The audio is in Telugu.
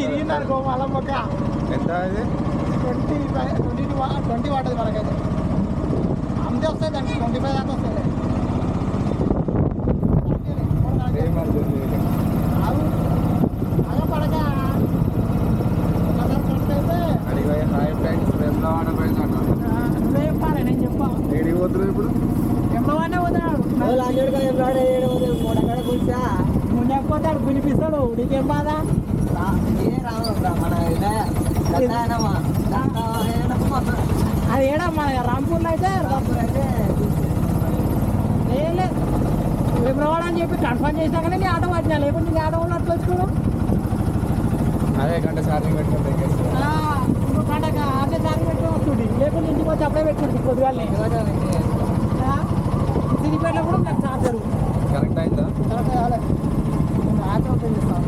ఇరిగిందనుకో మళ్ళీ ఒక ఎంత అది 20 పడుతుంది మనకైతే అంతే వస్తాయి దానికి 25 దాకా వస్తుంది పడక అడిగి హాయ్ ఫ్రెండ్స్ వెళ్దామని పోయిందన్న నువ్వే చెప్పాలి నేను చెప్పా ఏడికి పోతున్నావు ఇప్పుడు ఎమ్మవానే పోతాడు ముందుపోతాడు గునిపిస్తాడు నీకేం బాధ అది ఏడా మన రాంపూర్లో అయితే లేదు విమలవాడ అని చెప్పి కన్ఫర్మ్ చేసినాకనే నీ ఆటో వచ్చినా లేకుంటే నీ ఆటో వాళ్ళు అట్లా వచ్చుకోవడం అదే గంట ఛార్జింగ్ పెట్టుకుంటే గంటగా అదే ఛార్జింగ్ పెట్టుకుని వస్తుంది లేకుంటే ఇంటికి వచ్చి అప్పుడే పెట్టుకుంటుంది పొద్దుగానే సిరిపేటలో కూడా నాకు ఛార్జరు కరెక్ట్ అయిందా కరెక్ట్ కావాలి ఆటో ఓపెన్ చేస్తాను